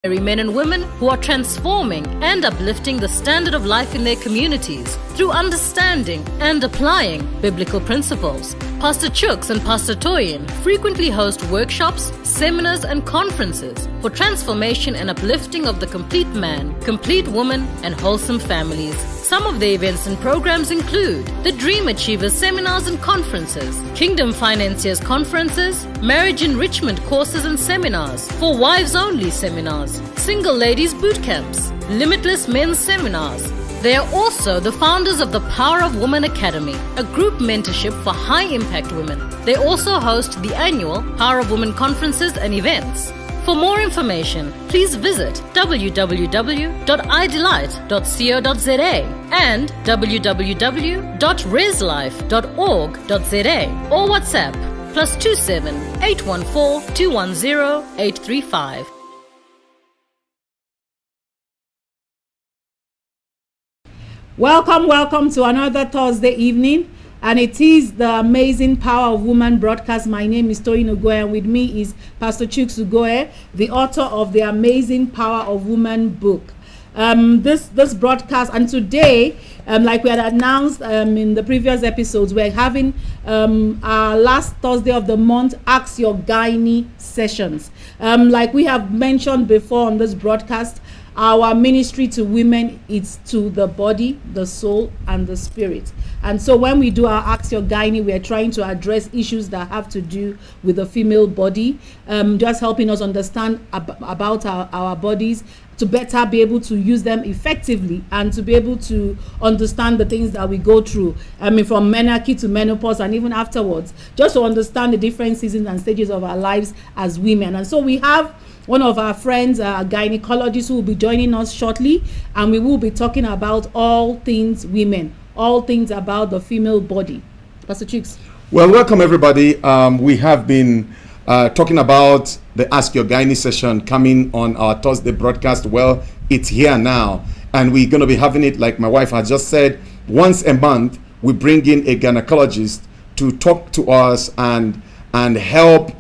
Men and women who are transforming and uplifting the standard of life in their communities through understanding and applying biblical principles. Pastor Chooks and Pastor Toyin frequently host workshops, seminars, and conferences for transformation and uplifting of the complete man, complete woman, and wholesome families. Some of the events and programs include the Dream Achievers seminars and conferences, Kingdom Financiers conferences, marriage enrichment courses and seminars, for wives only seminars, single ladies boot camps, limitless men's seminars. They are also the founders of the Power of Woman Academy, a group mentorship for high impact women. They also host the annual Power of Women conferences and events. For more information, please visit www.idelight.co.za and www.reslife.org.za or WhatsApp +27 814 210 835. Welcome to another Thursday evening, and it is the Amazing Power of Woman broadcast. My name is Toyin Ugoe, and with me is Pastor Chooks Ugoe, the author of the Amazing Power of Woman book. This broadcast, and today, like we had announced in the previous episodes, we're having our last Thursday of the month Ask Your Gynae sessions. Like we have mentioned before on this broadcast, our ministry to women is to the body, the soul, and the spirit. And so when we do our Ask Your Gynae, we are trying to address issues that have to do with the female body, just helping us understand about our bodies, to better be able to use them effectively and to be able to understand the things that we go through. From menarche to menopause and even afterwards, just to understand the different seasons and stages of our lives as women. And so we have one of our friends, a gynecologist, who will be joining us shortly, and we will be talking about all things women, all things about the female body. Pastor Chooks. Well, welcome everybody. We have been talking about the Ask Your Gynae session coming on our Thursday broadcast. Well, it's here now, and we're going to be having it, like my wife has just said, once a month. We bring in a gynecologist to talk to us and help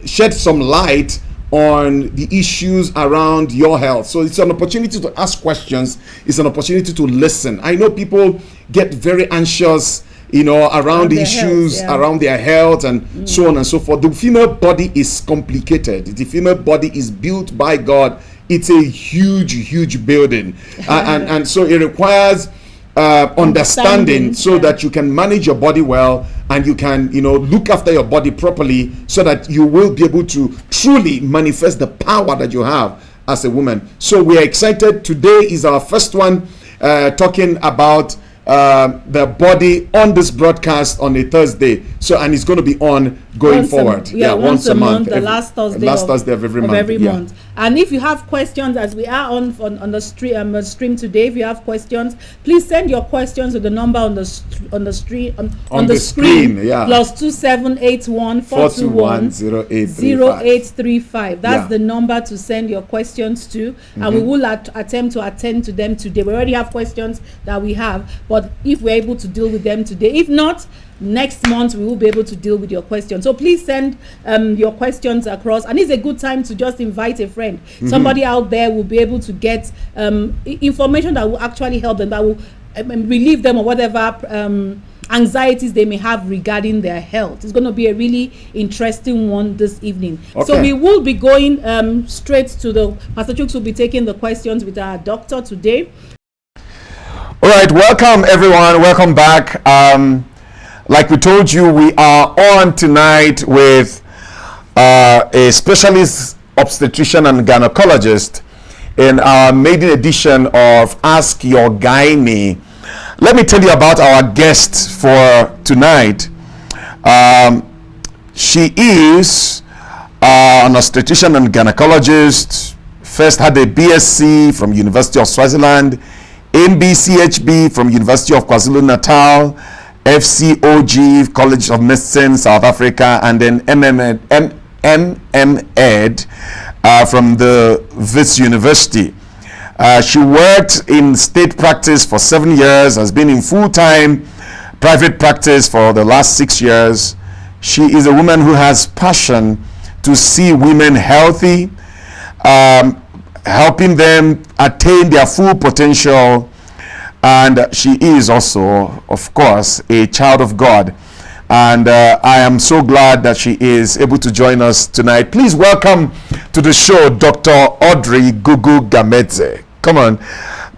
shed some light on the issues around your health. So it's an opportunity to ask questions. It's an opportunity to listen. I know people get very anxious, around the issues, around their health, and so on and so forth. The female body is complicated. The female body is built by God. It's a huge building, and so it requires understanding so that you can manage your body well, and you can look after your body properly, so that you will be able to truly manifest the power that you have as a woman. So we are excited. Today is our first one talking about the body on this broadcast on a Thursday. So, and it's going to be on going forward. Once a month, the last Thursday of every month. And if you have questions, as we are on the stream today, if you have questions, please send your questions to the number on the screen. +2781 421 0835. That's the number to send your questions to, and we will attempt to attend to them today. We already have questions that we have, but if we're able to deal with them today, if not, next month we will be able to deal with your questions. So please send your questions across, and it's a good time to just invite a friend. Somebody out there will be able to get information that will actually help them, that will relieve them of whatever anxieties they may have regarding their health. It's going to be a really interesting one this evening. So we will be going straight to Pastor Chooks will be taking the questions with our doctor today. All right, welcome everyone. Welcome back. Like we told you, we are on tonight with a specialist obstetrician and gynecologist in our maiden edition of Ask Your Gynae. Let me tell you about our guest for tonight. She is an obstetrician and gynecologist. First had a BSc from University of Swaziland, MBCHB from University of KwaZulu-Natal, FCOG, College of Medicine, South Africa, and then MMEd from the Wits University. She worked in state practice for 7 years, has been in full-time private practice for the last 6 years. She is a woman who has passion to see women healthy, helping them attain their full potential. And she is also, of course, a child of God. And I am so glad that she is able to join us tonight. Please welcome to the show Dr. Audrey Gugu Gamedze. Come on,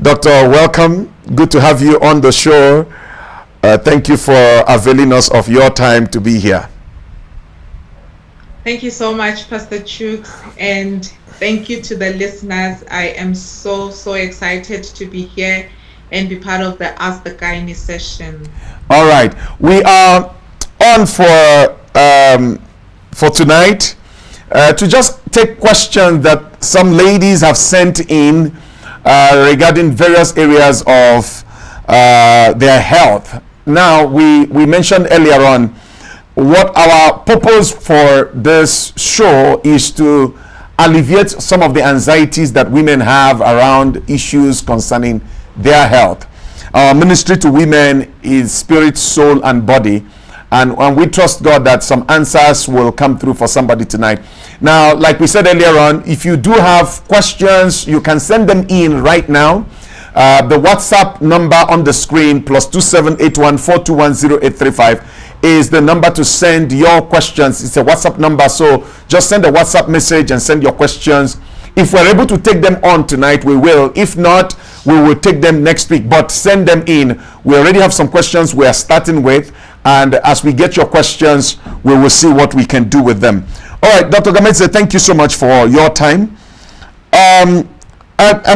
Doctor, welcome. Good to have you on the show. Thank you for availing us of your time to be here. Thank you so much, Pastor Chooks, and thank you to the listeners. I am so excited to be here and be part of the Ask the Gynae session. All right, we are on for tonight to just take questions that some ladies have sent in regarding various areas of their health. Now, we mentioned earlier on what our purpose for this show is to alleviate some of the anxieties that women have around issues concerning their health. Our ministry to women is spirit, soul, and body. And we trust God that some answers will come through for somebody tonight. Now, like we said earlier on, if you do have questions, you can send them in right now. The WhatsApp number on the screen, +278142100835, is the number to send your questions. It's a WhatsApp number, so just send a WhatsApp message and send your questions. If we're able to take them on tonight, we will. If not, we will take them next week, but send them in. We already have some questions we are starting with, and as we get your questions, we will see what we can do with them. All right, Dr. Gamedze, thank you so much for your time. I'm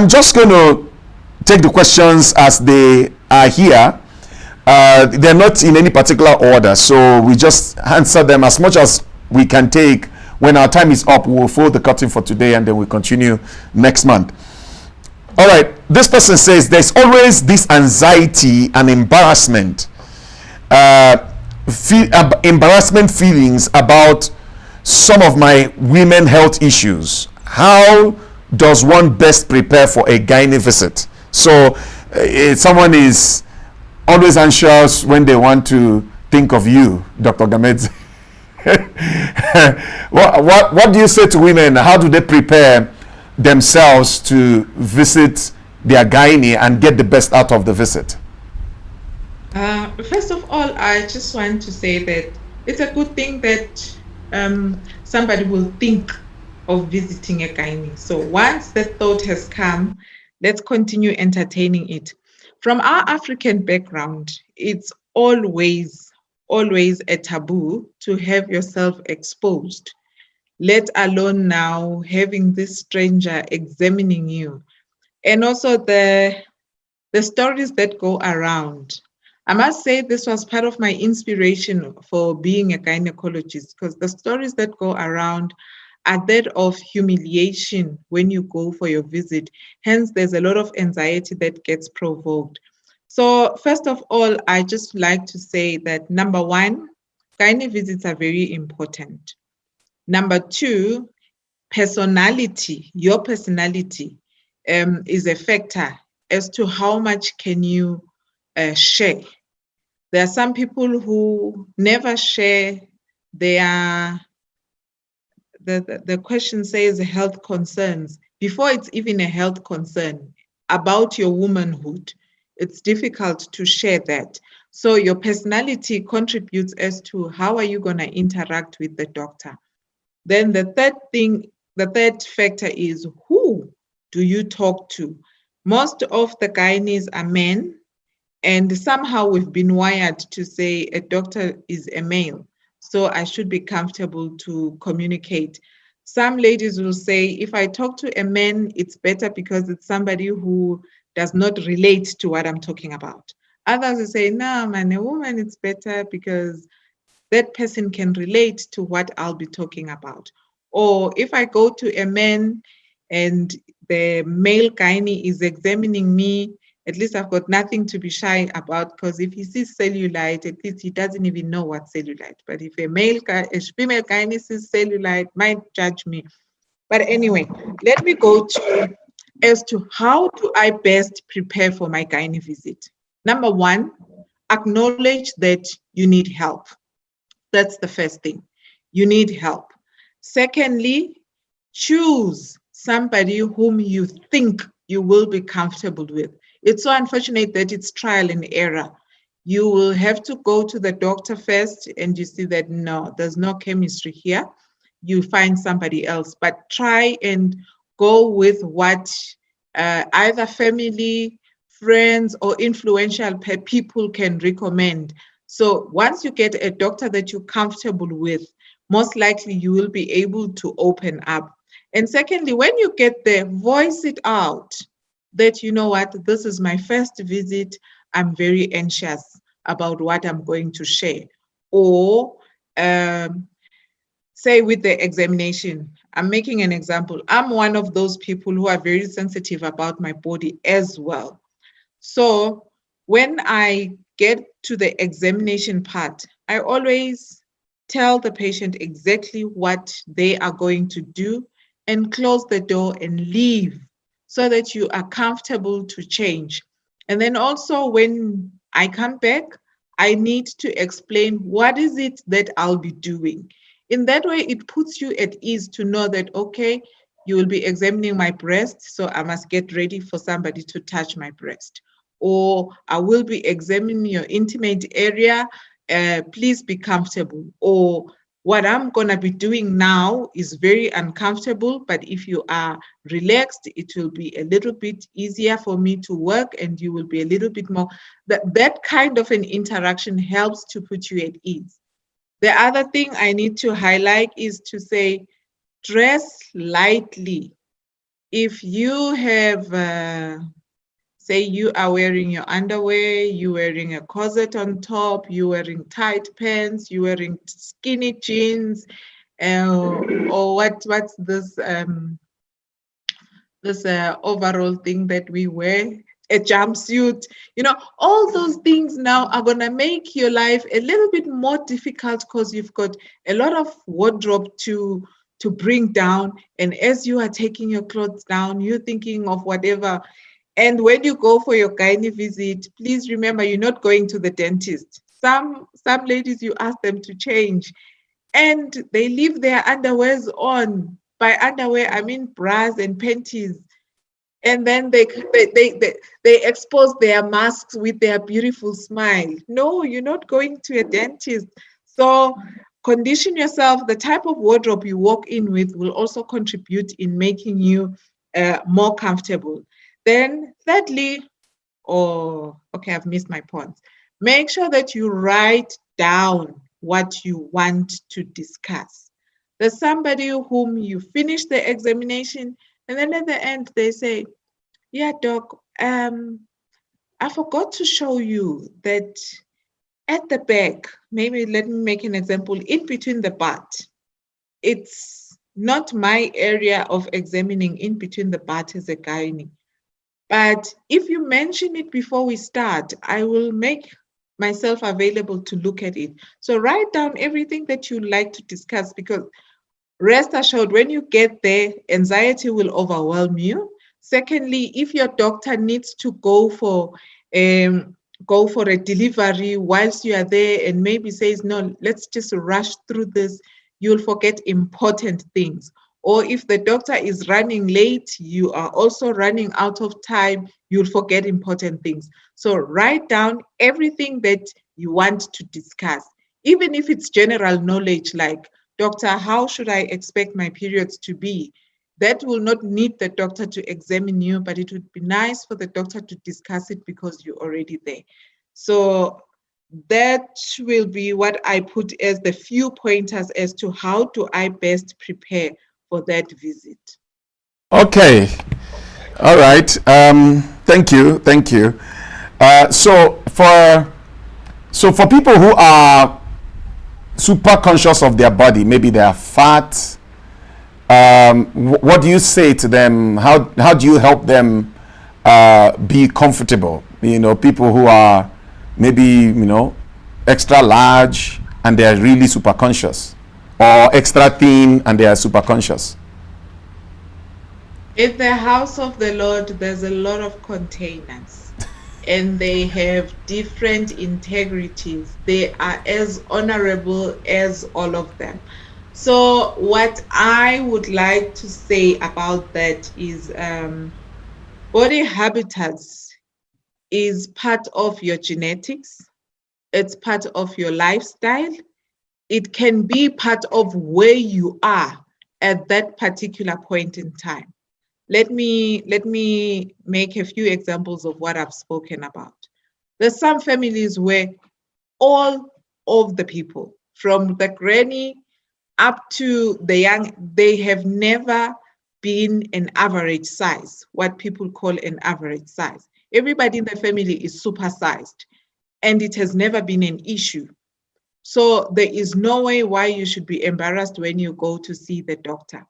just going to take the questions as they are here. They're not in any particular order, so we just answer them as much as we can take. When our time is up, we'll fold the curtain for today and then we'll continue next month. All right, this person says there's always this anxiety and embarrassment, embarrassment feelings about some of my women health issues. How does one best prepare for a gynae visit? So someone is always anxious when they want to think of you, Dr. Gamedze. What do you say to women? How do they prepare themselves to visit their gynae and get the best out of the visit? First of all, I just want to say that it's a good thing that somebody will think of visiting a gynae. So once that thought has come, let's continue entertaining it. From our African background, it's always a taboo to have yourself exposed, let alone now having this stranger examining you. And also the stories that go around. I must say this was part of my inspiration for being a gynecologist, because the stories that go around are that of humiliation when you go for your visit. Hence, there's a lot of anxiety that gets provoked. So first of all, I just like to say that number one, gynae visits are very important. Number two, personality, your personality is a factor as to how much can you share. There are some people who never share their, the question says health concerns. Before it's even a health concern about your womanhood, it's difficult to share that. So your personality contributes as to how are you going to interact with the doctor. Then the third factor is who do you talk to? Most of the gynaes are men, and somehow we've been wired to say a doctor is a male, so I should be comfortable to communicate. Some ladies will say, if I talk to a man, it's better because it's somebody who does not relate to what I'm talking about. Others will say, no, man, a woman, it's better because that person can relate to what I'll be talking about. Or if I go to a man and the male gynae is examining me, at least I've got nothing to be shy about, because if he sees cellulite, at least he doesn't even know what cellulite. But if a female gynae sees cellulite, might judge me. But anyway, let me go to as to how do I best prepare for my gynae visit. Number one, acknowledge that you need help. That's the first thing. You need help. Secondly, choose somebody whom you think you will be comfortable with. It's so unfortunate that it's trial and error. You will have to go to the doctor first and you see that no, there's no chemistry here. You find somebody else, but try and go with what either family, friends, or influential people can recommend. So once you get a doctor that you're comfortable with, most likely you will be able to open up. And secondly, when you get there, voice it out that, you know what, this is my first visit. I'm very anxious about what I'm going to share. Or say with the examination, I'm making an example. I'm one of those people who are very sensitive about my body as well. So when I get to the examination part, I always tell the patient exactly what they are going to do and close the door and leave so that you are comfortable to change. And then also when I come back, I need to explain what is it that I'll be doing. In that way, it puts you at ease to know that, okay, you will be examining my breast, so I must get ready for somebody to touch my breast. Or I will be examining your intimate area, please be comfortable. Or what I'm going to be doing now is very uncomfortable, but if you are relaxed, it will be a little bit easier for me to work and you will be a little bit more. That kind of an interaction helps to put you at ease. The other thing I need to highlight is to say, dress lightly. If you have, say you are wearing your underwear, you're wearing a corset on top, you're wearing tight pants, you're wearing skinny jeans, or what's this overall thing that we wear, a jumpsuit, all those things now are going to make your life a little bit more difficult because you've got a lot of wardrobe to bring down. And as you are taking your clothes down, you're thinking of whatever. And when you go for your gynae visit, please remember you're not going to the dentist. Some ladies, you ask them to change and they leave their underwears on. By underwear, I mean bras and panties. And then they expose their masks with their beautiful smile. No, you're not going to a dentist. So condition yourself. The type of wardrobe you walk in with will also contribute in making you more comfortable. Then thirdly, I've missed my point. Make sure that you write down what you want to discuss. There's somebody whom you finish the examination, and then at the end they say, yeah, doc, I forgot to show you that at the back, maybe let me make an example, in between the butt. It's not my area of examining in between the butt as a gynae. But if you mention it before we start, I will make myself available to look at it. So write down everything that you like to discuss, because rest assured, when you get there, anxiety will overwhelm you. Secondly, if your doctor needs to go for a delivery whilst you are there and maybe says, no, let's just rush through this, you'll forget important things. Or if the doctor is running late, you are also running out of time, you'll forget important things. So write down everything that you want to discuss, even if it's general knowledge like, doctor, how should I expect my periods to be? That will not need the doctor to examine you, but it would be nice for the doctor to discuss it because you're already there. So that will be what I put as the few pointers as to how do I best prepare for that visit. Okay. All right. Thank you. So for people who are super conscious of their body, maybe they are fat, what do you say to them? How do you help them be comfortable? People who are maybe extra large and they are really super conscious, or extra thin and they are super conscious. In the house of the Lord, there's a lot of containers and they have different integrities. They are as honorable as all of them. So what I would like to say about that is body habitus is part of your genetics. It's part of your lifestyle. It can be part of where you are at that particular point in time. Let me make a few examples of what I've spoken about. There's some families where all of the people, from the granny up to the young, they have never been an average size, what people call an average size. Everybody in the family is supersized, and it has never been an issue. So there is no way why you should be embarrassed when you go to see the doctor.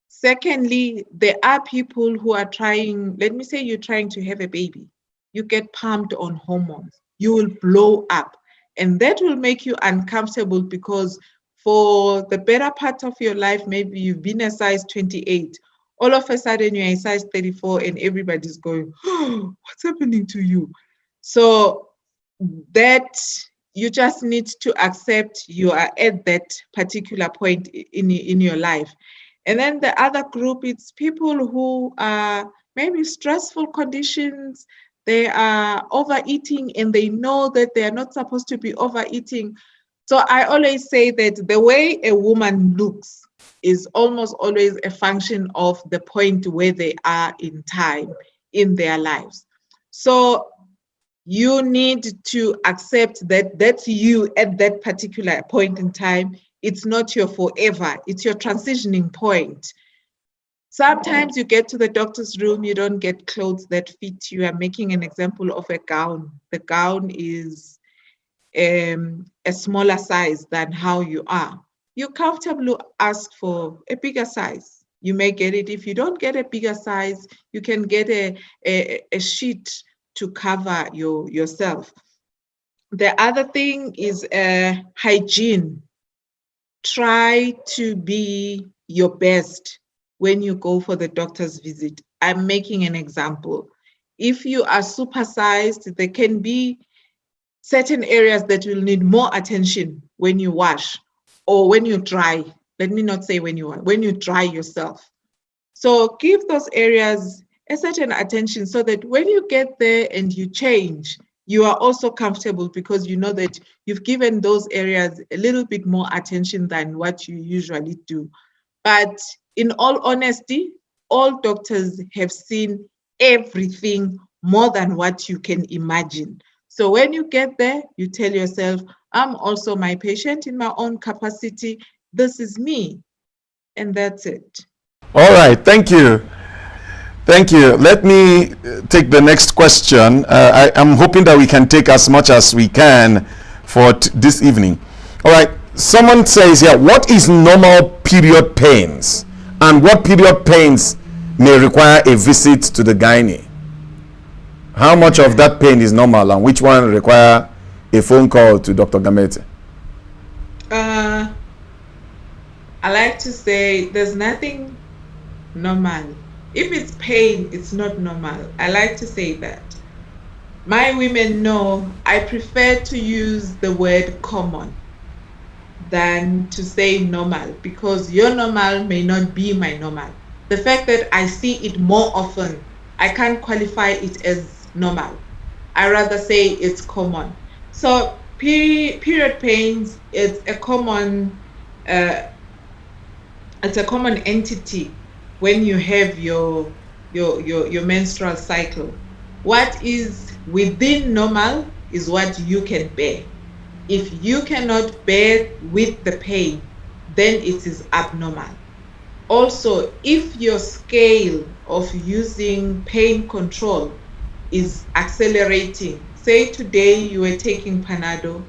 Secondly, there are people who are trying, let me say you're trying to have a baby. You get pumped on hormones. You will blow up. And that will make you uncomfortable because for the better part of your life, maybe you've been a size 28. All of a sudden, you're a size 34 and everybody's going, oh, what's happening to you? So that you just need to accept you are at that particular point in your life. And then the other group, it's people who are maybe stressful conditions. They are overeating and they know that they are not supposed to be overeating. So I always say that the way a woman looks is almost always a function of the point where they are in time in their lives. So you need to accept that that's you at that particular point in time. It's not your forever, it's your transitioning point. Sometimes you get to the doctor's room, you don't get clothes that fit you. I'm making an example of a gown. The gown is a smaller size than how you are. You comfortably ask for a bigger size. You may get it. If you don't get a bigger size, you can get a sheet to cover yourself. The other thing is hygiene. Try to be your best when you go for the doctor's visit. I'm making an example. If you are supersized, there can be certain areas that will need more attention when you wash or when you dry. Let me not say when you dry yourself. So give those areas a certain attention so that when you get there and you change, you are also comfortable because you know that you've given those areas a little bit more attention than what you usually do. But in all honesty, all doctors have seen everything more than what you can imagine. So when you get there, you tell yourself, I'm also my patient in my own capacity. This is me. And that's it. All right. Thank you. Thank you. Let me take the next question. I am hoping that we can take as much as we can for this evening. All right. Someone says here, what is normal period pains? And what period pains may require a visit to the gynae? How much of that pain is normal and which one require a phone call to Dr. Gamete? I like to say there's nothing normal. If it's pain, it's not normal. I like to say that. My women know I prefer to use the word common than to say normal because your normal may not be my normal. The fact that I see it more often, I can't qualify it as normal. I rather say it's common. So period pains, it's a common entity when you have your menstrual cycle. What is within normal is what you can bear. If you cannot bear with the pain, then it is abnormal. Also, if your scale of using pain control is accelerating, say today you were taking Panado,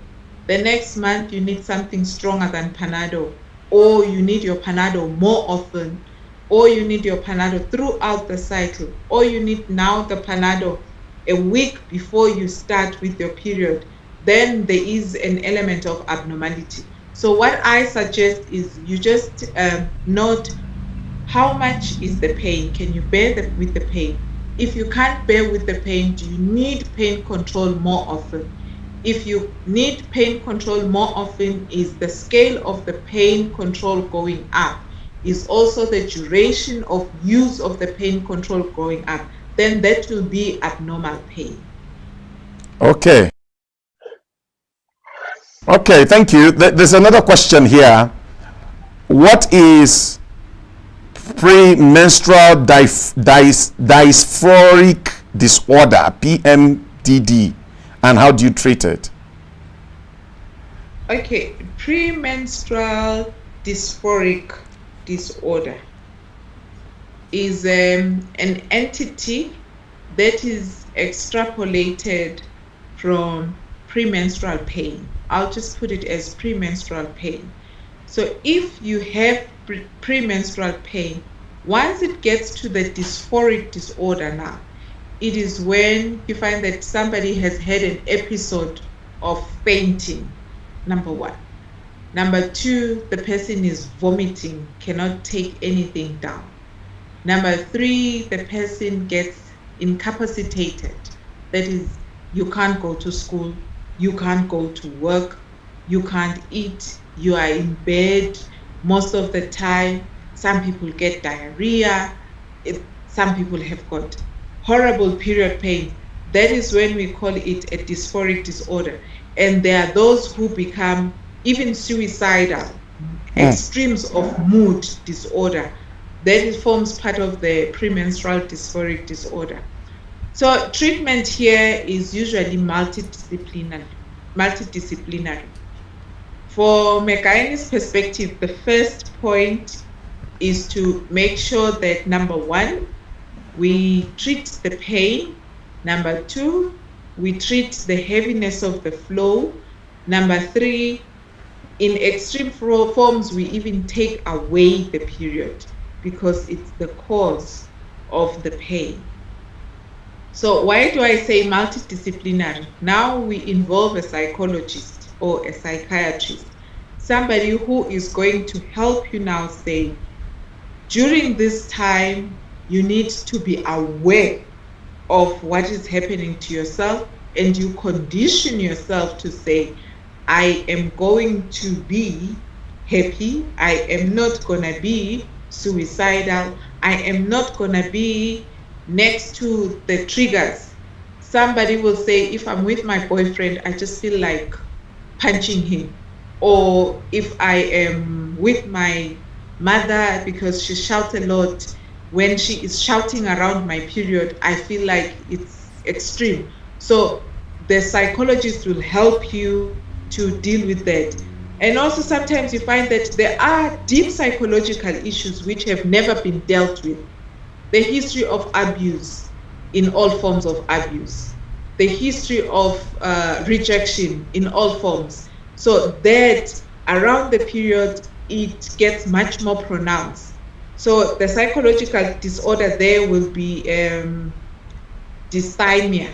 the next month you need something stronger than Panado, or you need your Panado more often, or you need your Panado throughout the cycle, or you need now the Panado a week before you start with your period, then there is an element of abnormality. So what I suggest is you just note how much is the pain. Can you bear with the pain? If you can't bear with the pain, do you need pain control more often? If you need pain control more often, is the scale of the pain control going up, is also the duration of use of the pain control going up, then that will be abnormal pain. Okay. Okay, thank you. There's another question here. What is premenstrual dysphoric disorder, PMDD, and how do you treat it? Okay, premenstrual dysphoric disorder is an entity that is extrapolated from premenstrual pain. I'll just put it as premenstrual pain. So if you have premenstrual pain, once it gets to the dysphoric disorder now, it is when you find that somebody has had an episode of fainting, number one. Number two, the person is vomiting, cannot take anything down. Number three, the person gets incapacitated. That is, you can't go to school, you can't go to work, you can't eat, you are in bed most of the time. Some people get diarrhea. Some people have got horrible period pain. That is when we call it a dysphoric disorder. And there are those who become even suicidal, extremes of mood disorder. That forms part of the premenstrual dysphoric disorder. So treatment here is usually multidisciplinary. From a gynae's perspective, the first point is to make sure that, number one, we treat the pain. Number two, we treat the heaviness of the flow. Number three, in extreme forms, we even take away the period because it's the cause of the pain. So why do I say multidisciplinary? Now we involve a psychologist or a psychiatrist, somebody who is going to help you now say, during this time, you need to be aware of what is happening to yourself, and you condition yourself to say, I am going to be happy, I am not gonna be suicidal, I am not gonna be next to the triggers. Somebody will say, if I'm with my boyfriend, I just feel like punching him. Or if I am with my mother because she shouts a lot, when she is shouting around my period, I feel like it's extreme. So the psychologist will help you to deal with that. And also sometimes you find that there are deep psychological issues which have never been dealt with. The history of abuse in all forms of abuse, the history of rejection in all forms. So that around the period, it gets much more pronounced. So the psychological disorder there will be dysthymia,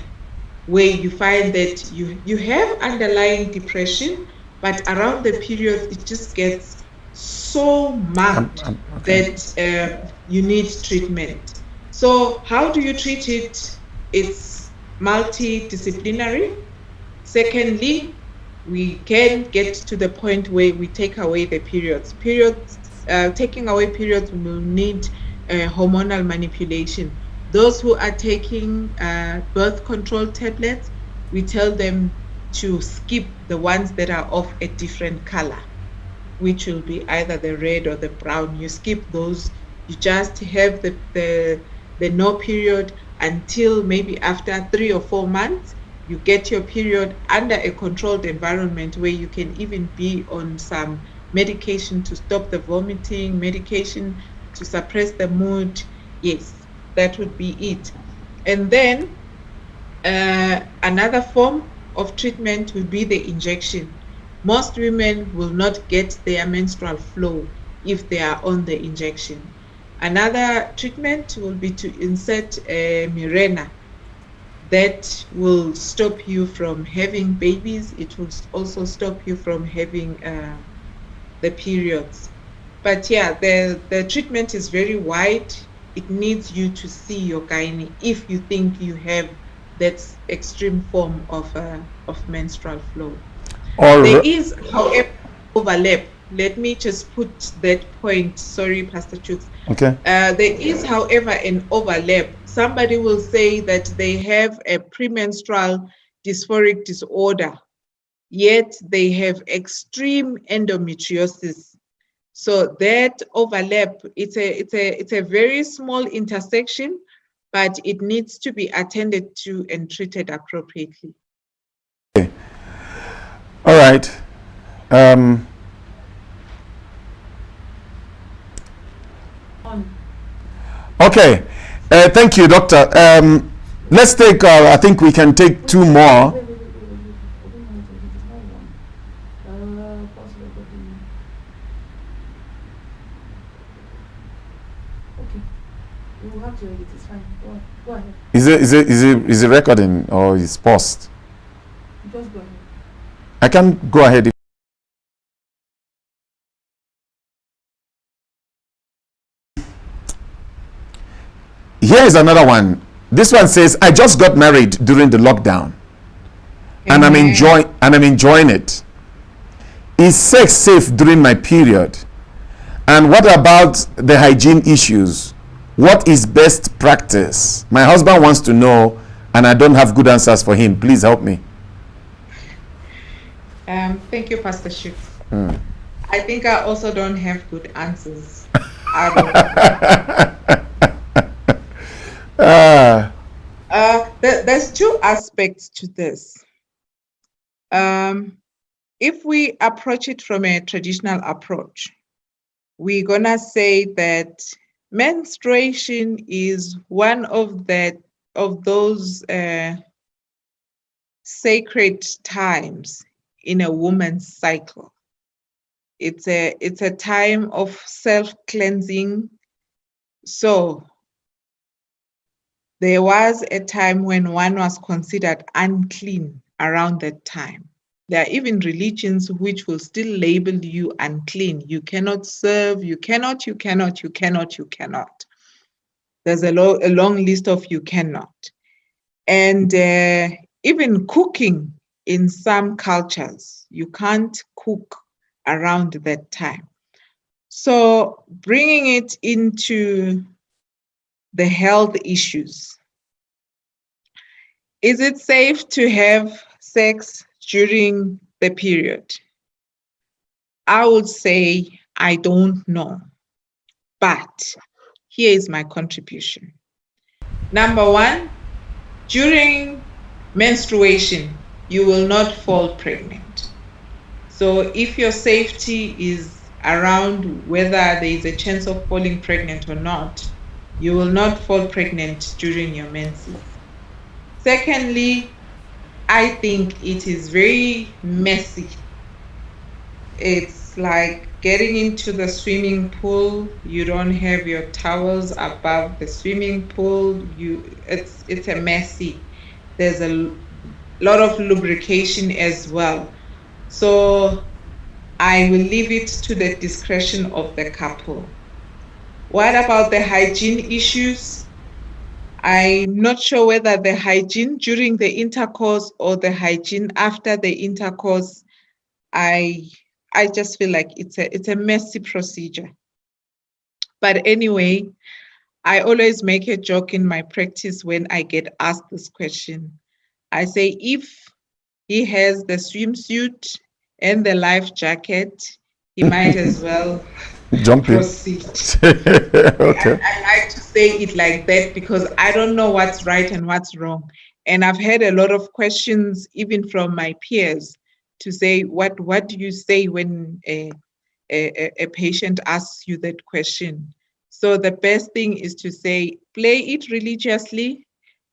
where you find that you have underlying depression, but around the period, it just gets so marked that you need treatment. So how do you treat it? It's multidisciplinary. Secondly, we can get to the point where we take away the periods. Taking away periods will need hormonal manipulation. Those who are taking birth control tablets, we tell them to skip the ones that are of a different color, which will be either the red or the brown. You skip those. You just have the no period until maybe after 3 or 4 months. You get your period under a controlled environment where you can even be on some medication to stop the vomiting, medication to suppress the mood. Yes, that would be it. And then another form of treatment will be the injection. Most women will not get their menstrual flow if they are on the injection. Another treatment will be to insert a Mirena. That will stop you from having babies. It will also stop you from having the periods. But yeah, the treatment is very wide. It needs you to see your gynae if you think you have that's extreme form of menstrual flow. Or There is, however, overlap. Let me just put that point. Sorry, Pastor Chooks. okay. There is, however, an overlap. Somebody will say that they have a premenstrual dysphoric disorder, yet they have extreme endometriosis. So that overlap, it's a very small intersection, but it needs to be attended to and treated appropriately. Okay. All right. Okay. Thank you, Doctor. Let's take, I think we can take two more. Is it recording or is paused? Just go ahead. I can go ahead. Here is another one. This one says, I just got married during the lockdown and I'm enjoying it. Is sex safe during my period? And what about the hygiene issues? What is best practice? My husband wants to know and I don't have good answers for him. Please help me. Thank you, Pastor Shuk. I think I also don't have good answers. There's two aspects to this. If we approach it from a traditional approach, we're gonna say that menstruation is one of those sacred times in a woman's cycle. It's a time of self-cleansing. So there was a time when one was considered unclean around that time. There are even religions which will still label you unclean. You cannot serve, you cannot. There's a long list of you cannot. And even cooking in some cultures, you can't cook around that time. So bringing it into the health issues. Is it safe to have sex during the period? I would say I don't know, but here is my contribution. Number one, during menstruation, you will not fall pregnant. So if your safety is around whether there is a chance of falling pregnant or not, you will not fall pregnant during your menses. Secondly, I think it is very messy. It's like getting into the swimming pool. You don't have your towels above the swimming pool. It's a messy. There's a lot of lubrication as well. So I will leave it to the discretion of the couple. What about the hygiene issues? I'm not sure whether the hygiene during the intercourse or the hygiene after the intercourse. I just feel like it's a messy procedure. But anyway, I always make a joke in my practice when I get asked this question. I say, if he has the swimsuit and the life jacket, he might as well jump in. Proceed. Okay. I like to say it like that because I don't know what's right and what's wrong. And I've had a lot of questions, even from my peers, to say, what do you say when a patient asks you that question? So the best thing is to say, play it religiously,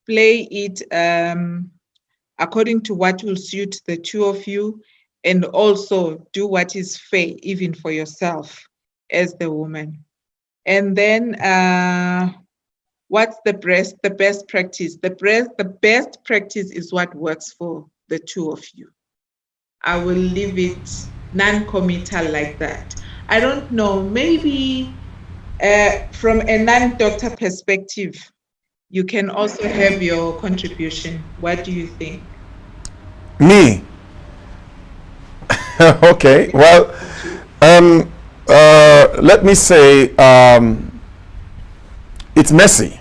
play it according to what will suit the two of you, and also do what is fair, even for yourself as the woman. And then what's the best practice? The best practice is what works for the two of you. I will leave it non-committal like that. I don't know, maybe from a non-doctor perspective, you can also have your contribution. What do you think? Me? Okay, well, let me say it's messy.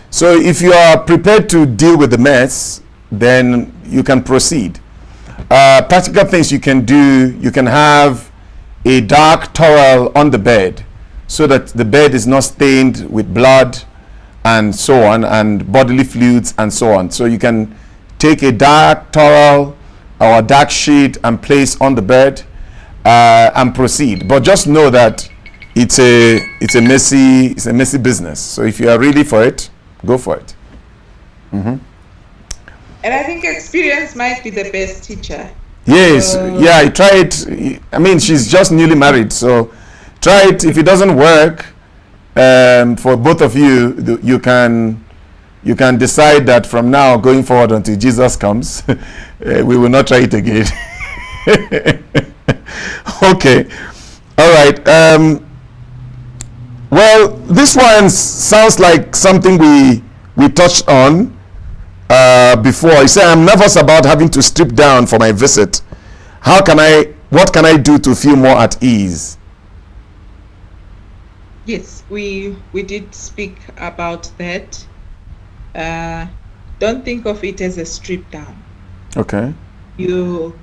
So if you are prepared to deal with the mess, then you can proceed. Practical things you can do: you can have a dark towel on the bed so that the bed is not stained with blood and so on, and bodily fluids and so on. So you can take a dark towel or a dark sheet and place on the bed and proceed. But just know that it's a messy business. So if you are ready for it, go for it. And I think experience might be the best teacher. Yes, yeah, try it. I mean, she's just newly married, so try it. If it doesn't work for both of you, you can decide that from now going forward until Jesus comes, we will not try it again. Okay, all right. Well, this one sounds like something we touched on before. You say, I'm nervous about having to strip down for my visit. What can I do to feel more at ease? Yes, we did speak about that. Don't think of it as a strip down. Okay. You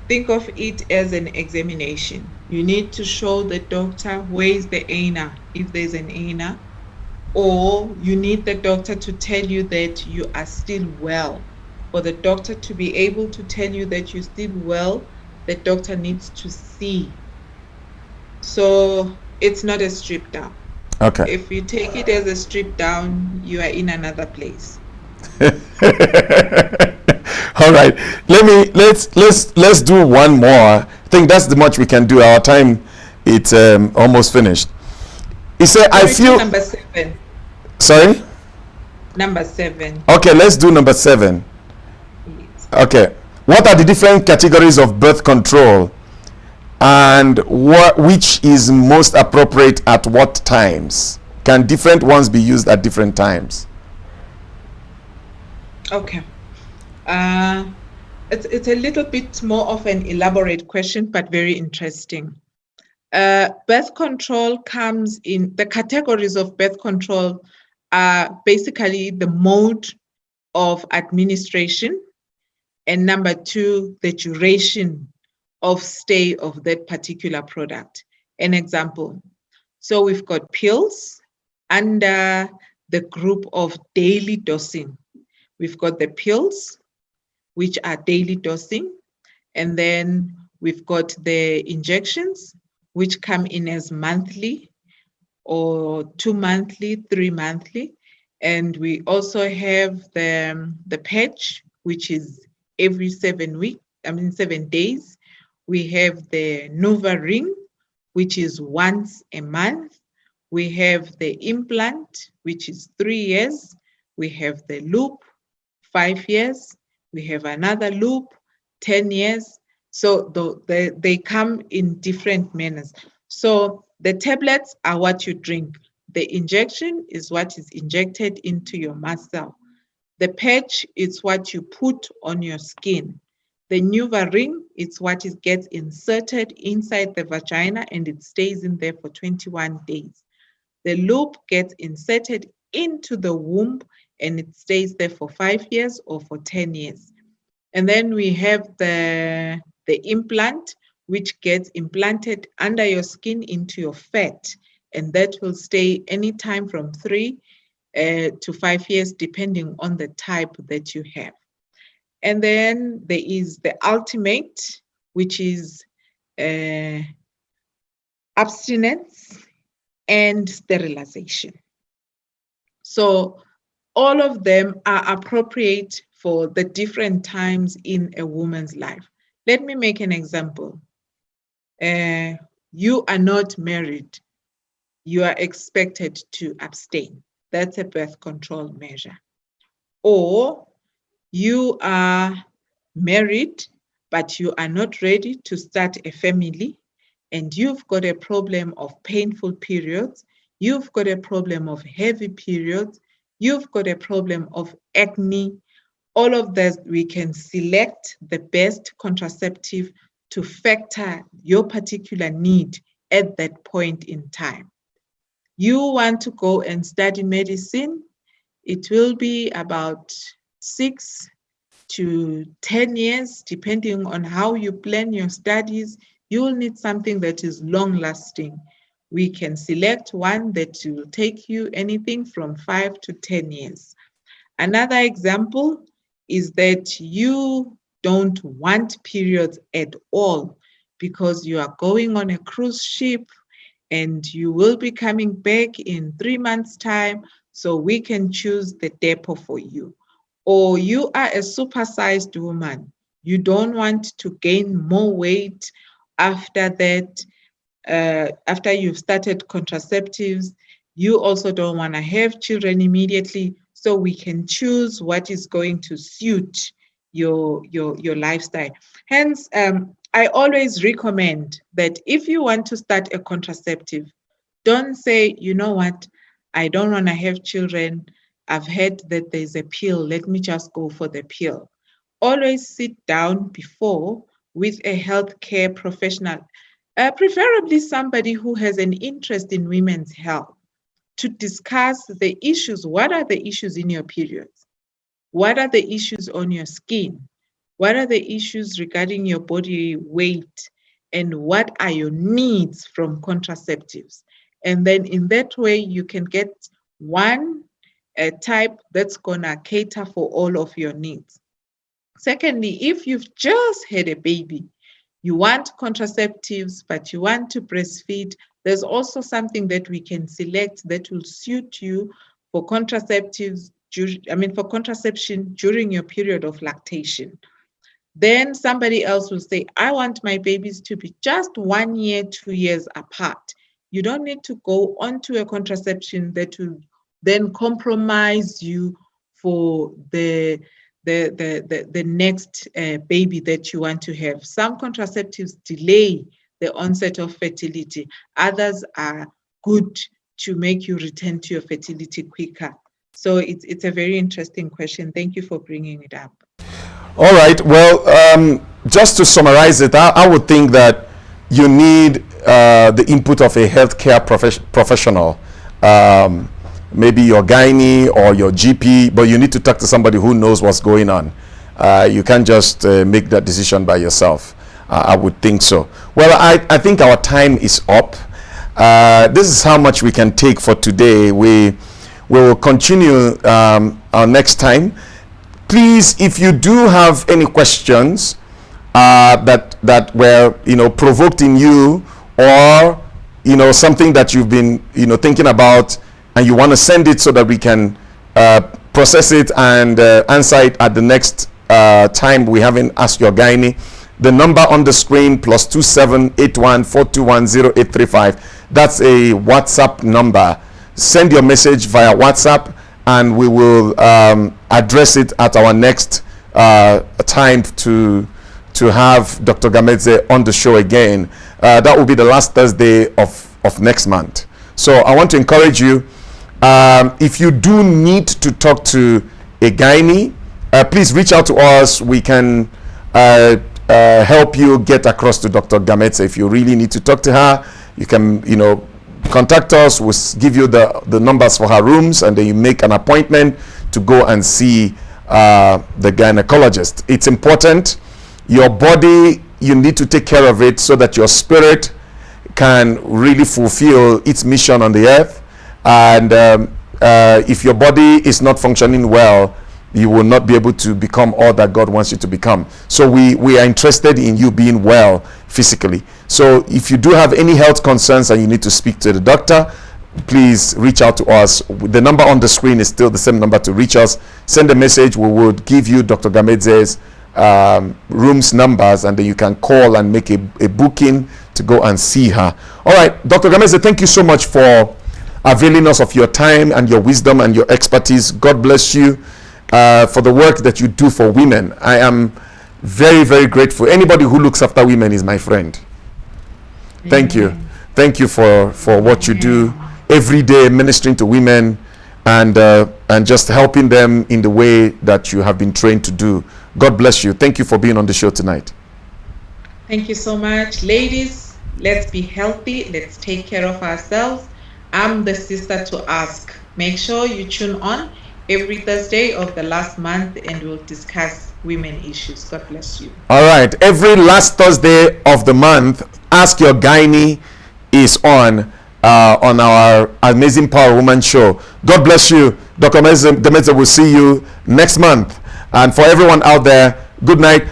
think of it as an examination. You need to show the doctor where is the ana, if there's an ana, or you need the doctor to tell you that you are still well. For the doctor to be able to tell you that you're still well, the doctor needs to see. So it's not a strip down. Okay. If you take it as a strip down, you are in another place. All right. Let's do one more. I think that's the much we can do. Our time it's almost finished. He said, I feel number 7. Sorry? Number 7. Okay, let's do number 7. Yes. Okay. What are the different categories of birth control, and which is most appropriate at what times? Can different ones be used at different times? Okay. It's a little bit more of an elaborate question, but very interesting. Birth control comes in, the categories of birth control are basically the mode of administration, and number 2, the duration of stay of that particular product. An example, so we've got pills under the group of daily dosing. We've got the pills, which are daily dosing, and then we've got the injections, which come in as monthly or 2 monthly, 3 monthly. And we also have the patch, which is every 7 days. We have the Nova ring, which is once a month. We have the implant, which is 3 years. We have the loop, 5 years. We have another loop, 10 years. So they come in different manners. So the tablets are what you drink. The injection is what is injected into your muscle. The patch is what you put on your skin. The Nuva ring is what gets inserted inside the vagina and it stays in there for 21 days. The loop gets inserted into the womb and it stays there for 5 years or for 10 years. And then we have the implant, which gets implanted under your skin into your fat. And that will stay anytime from 3 to 5 years, depending on the type that you have. And then there is the ultimate, which is abstinence and sterilization. So all of them are appropriate for the different times in a woman's life. Let me make an example. You are not married. You are expected to abstain. That's a birth control measure. Or you are married, but you are not ready to start a family, and you've got a problem of painful periods, you've got a problem of heavy periods, you've got a problem of acne, all of this, we can select the best contraceptive to factor your particular need at that point in time. You want to go and study medicine, it will be about 6 to 10 years, depending on how you plan your studies. You will need something that is long-lasting. We can select one that will take you anything from 5 to 10 years. Another example is that you don't want periods at all because you are going on a cruise ship and you will be coming back in 3 months' time, so we can choose the depot for you. Or you are a supersized woman. You don't want to gain more weight after that, after you've started contraceptives. You also don't want to have children immediately, so we can choose what is going to suit your lifestyle. Hence, I always recommend that if you want to start a contraceptive, don't say, you know what, I don't want to have children. I've heard that there's a pill. Let me just go for the pill. Always sit down before with a healthcare professional, preferably somebody who has an interest in women's health, to discuss the issues. What are the issues in your periods? What are the issues on your skin? What are the issues regarding your body weight? And what are your needs from contraceptives? And then in that way, you can get one type that's gonna cater for all of your needs. Secondly, if you've just had a baby, you want contraceptives, but you want to breastfeed, there's also something that we can select that will suit you for contraceptives, for contraception during your period of lactation. Then somebody else will say, I want my babies to be just 1 year, 2 years apart. You don't need to go onto a contraception that will then compromise you for the next baby that you want to have. Some contraceptives delay the onset of fertility. Others are good to make you return to your fertility quicker. So it's a very interesting question. Thank you for bringing it up. All right. Well, just to summarize it, I would think that you need the input of a healthcare professional, maybe your gynae or your GP, but you need to talk to somebody who knows what's going on. You can't just make that decision by yourself. I would think so. Well, I think our time is up. This is how much we can take for today. We will continue our next time. Please, if you do have any questions that were provoked in you, or something that you've been thinking about, and you want to send it so that we can process it and answer it at the next time we haven't Ask Your Gynae. The number on the screen, +27 81 421 0835. That's a WhatsApp number. Send your message via WhatsApp, and we will address it at our next time to have Dr. Gamedze on the show again. That will be the last Thursday of next month. So I want to encourage you, if you do need to talk to a gynae, please reach out to us. We can help you get across to Dr. Gamedze. If you really need to talk to her, you can contact us. We'll give you the numbers for her rooms, and then you make an appointment to go and see the gynecologist. It's important. Your body, you need to take care of it so that your spirit can really fulfill its mission on the earth. And if your body is not functioning well, you will not be able to become all that God wants you to become. So we are interested in you being well physically. So if you do have any health concerns and you need to speak to the doctor, please reach out to us. The number on the screen is still the same number to reach us. Send a message. We would give you Dr. Gamedze's rooms numbers, and then you can call and make a booking to go and see her. All right, Dr. Gamedze, thank you so much for availing us of your time and your wisdom and your expertise. God bless you for the work that you do for women. I am very, very grateful. Anybody who looks after women is my friend. Thank you. Thank you for what you do every day, ministering to women and just helping them in the way that you have been trained to do. God bless you. Thank you for being on the show tonight. Thank you so much. Ladies, let's be healthy. Let's take care of ourselves. I'm the sister to ask. Make sure you tune on every Thursday of the last month and we'll discuss women issues. God bless you. All right. Every last Thursday of the month, Ask Your Gynae is on our Amazing Power Woman show. God bless you. Dr. Demetse will see you next month. And for everyone out there, good night.